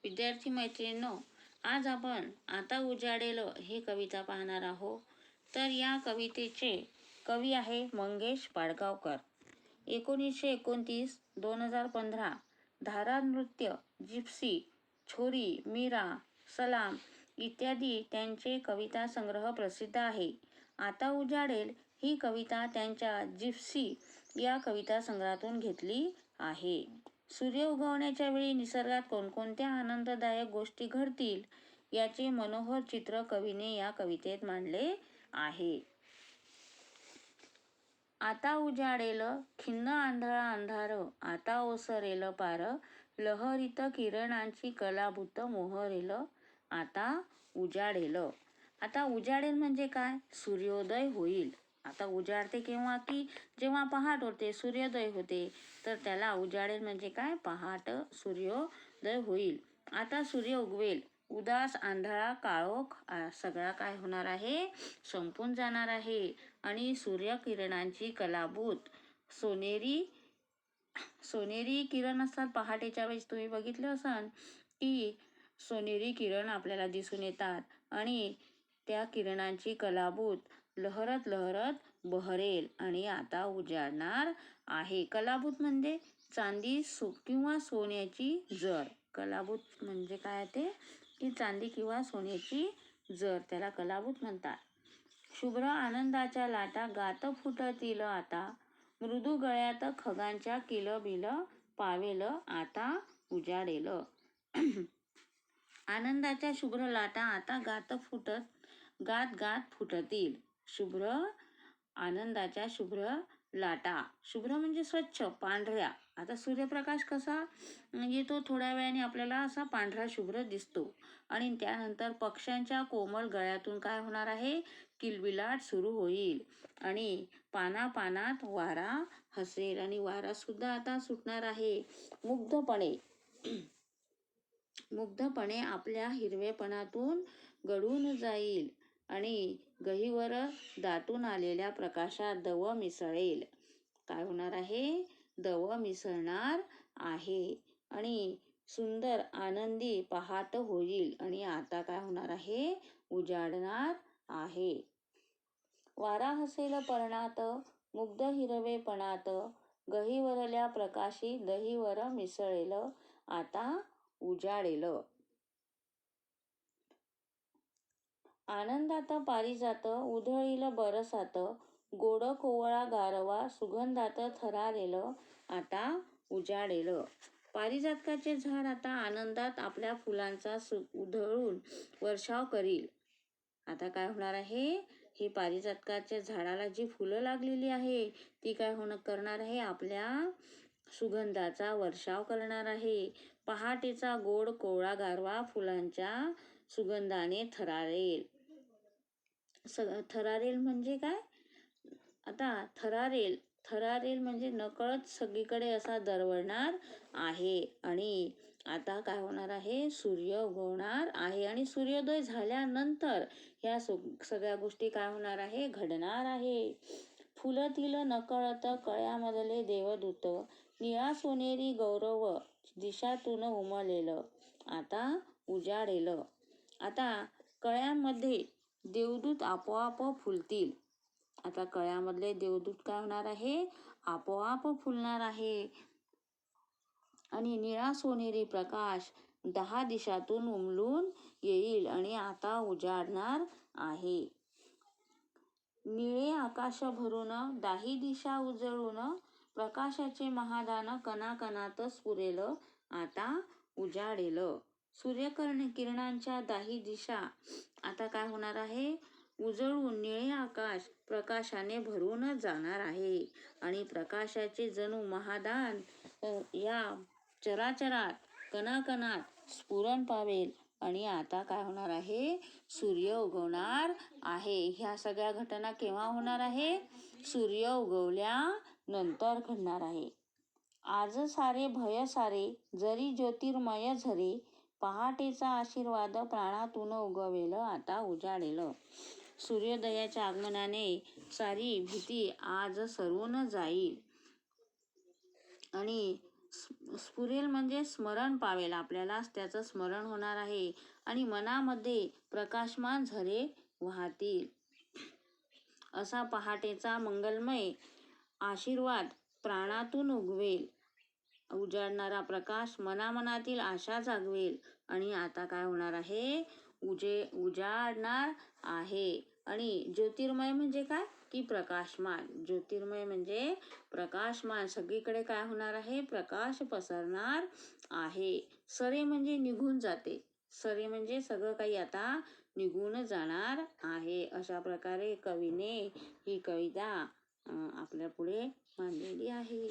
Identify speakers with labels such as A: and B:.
A: विद्यार्थी मैत्रिणींनो, आज आपण आता उजाडेल ही कविता पाहणार आहोत. तर या कवितेचे कवी आहे मंगेश पाडगावकर. 1929 2015 धारा नृत्य, जिप्सी, छोरी, मीरा, सलाम इत्यादी त्यांचे कविता संग्रह प्रसिद्ध आहे. आता उजाडेल ही कविता त्यांच्या जिप्सी या कविता संग्रहातून घेतली आहे. सूर्य उगवण्याच्या वेळी निसर्गात कोणकोणत्या आनंददायक गोष्टी घडतील याचे मनोहर चित्र कवीने या कवितेत मांडले आहे. आता उजाडेल खिन्न आंधळा अंधार, आता ओसरेल पार, लहरीत किरणांची कलाभूत मोहरेल, आता उजाडेल. आता उजाडेल म्हणजे काय? सूर्योदय होईल. आता उजाडते केव्हा? की जेव्हा पहाट होते, सूर्योदय होते, तर त्याला उजाडेल म्हणजे काय? पहाट, सूर्योदय होईल. आता सूर्य उगवेल. उदास आंधळा काळोख सगळा काय होणार आहे? संपून जाणार आहे. आणि सूर्यकिरणांची कलाभूत सोनेरी किरण असतात. पहाटेच्या वेळेस तुम्ही बघितलं असाल की सोनेरी किरण आपल्याला दिसून येतात आणि त्या किरणांची कलाभूत लहरत लहरत बहरेल आणि आता उजाडणार आहे. कलाभूत म्हणजे चांदी किंवा सोन्याची जर. कलाभूत म्हणजे काय ते? की चांदी किंवा सोन्याची जर, त्याला कलाभूत म्हणतात. शुभ्र आनंदाच्या लाटा गात फुटतील आता, मृदू गळ्यात खगांच्या किलबिल पावेल, आता उजाडेल. आनंदाच्या शुभ्र लाटा आता गात गात फुटतील. शुभ्र आनंदाच्या शुभ्र लाटा, शुभ्र म्हणजे स्वच्छ, पांढऱ्या. आता सूर्यप्रकाश कसा येतो, थोड्या वेळाने आपल्याला असा पांढरा शुभ्र दिसतो आणि त्यानंतर पक्ष्यांच्या कोमल गळ्यातून काय होणार आहे? किलबिलाट सुरू होईल आणि पानात वारा हसेल आणि वारा सुद्धा आता सुटणार आहे. मुग्धपणे आपल्या हिरवेपणातून गळून जाईल आणि गहीवर दाटून आलेल्या प्रकाशात दव मिसळेल. काय होणार आहे? दव मिसळणार आहे आणि सुंदर आनंदी पहाट होईल आणि आता काय होणार आहे? उजाडणार आहे. वारा हसेल पर्णात, मुग्ध हिरवेपणात, गहीवरल्या प्रकाशी दहीवर मिसळेल, आता उजाडेल. आनंदात पारिजात उधळील बरसात, गोड कोवळा गारवा सुगंधात थरारेल, आता उजाडेल. पारिजातकाचे झाड आता आनंदात आपल्या फुलांचा उधळून वर्षाव करील. आता काय होणार आहे? हे पारिजातकाच्या झाडाला जी फुलं लागलेली आहे ती काय करणार आहे? आपल्या सुगंधाचा वर्षाव करणार आहे. पहाटेचा गोड कोवळा गारवा फुलांच्या सुगंधाने थरारेल. थरारेल म्हणजे काय? आता थरारेल म्हणजे नकळत सगळीकडे असा दरवळणार आहे. आणि आता काय होणार आहे? सूर्य उगवणार आहे आणि सूर्योदय झाल्यानंतर ह्या सगळ्या गोष्टी काय होणार आहे? घडणार आहे. फुलतील नकळत कळ्यामधले देवदूत, निळा सोनेरी गौरव दिशातून उमलेल, आता उजाडेल. आता कळ्यामध्ये देवदूत आपोआप फुलतील. आता कळ्यामधले देवदूत काय होणार आहे? आपोआप फुलणार आहे आणि निळा सोनेरी प्रकाश 10 दिशातून उमलून येईल आणि आता उजाडणार आहे. निळे आकाश भरून 10 दिशा उजळून, प्रकाशाचे महादान कणाकणात स्फुरेल, आता उजाडेल. सूर्यकिरणांच्या 10 दिशा आता काय होणार आहे? उजळून निळे आकाश प्रकाशाने भरून जाणार आहे आणि प्रकाशाचे जणू महादान या चराचरात कणाकणात स्फुरण पावेल आणि आता काय होणार आहे? सूर्य उगवणार आहे. ह्या सगळ्या घटना केव्हा होणार आहे? सूर्य उगवल्यानंतर घडणार आहे. आज सारे भय सारे, जरी ज्योतिर्मय झरे, पहाटेचा आशीर्वाद प्राणातून उगवेल, आता उजाडेल. सूर्योदयाच्या आगमनाने सारी भीती आज सरून जाईल आणि स्फुरेल म्हणजे स्मरण पावेल, आपल्याला त्याचं स्मरण होणार आहे. आणि मनामध्ये प्रकाशमान झरे वाहतील. असा पहाटेचा मंगलमय आशीर्वाद प्राणातून उगवेल. उजाडणारा प्रकाश मनामनातील आशा जागवेल. आणि आता काय होणार आहे, उजाडणार आहे. आणि ज्योतिर्मय म्हणजे काय की प्रकाशमान. ज्योतिर्मय म्हणजे प्रकाशमान. सगळीकडे काय होणार आहे, प्रकाश पसरणार आहे. सरे म्हणजे निघून जाते. सरे म्हणजे सगळं काही आता निघून जाणार आहे. अशा प्रकारे कवीने ही कविता आपल्या पुढे मांडलेली आहे.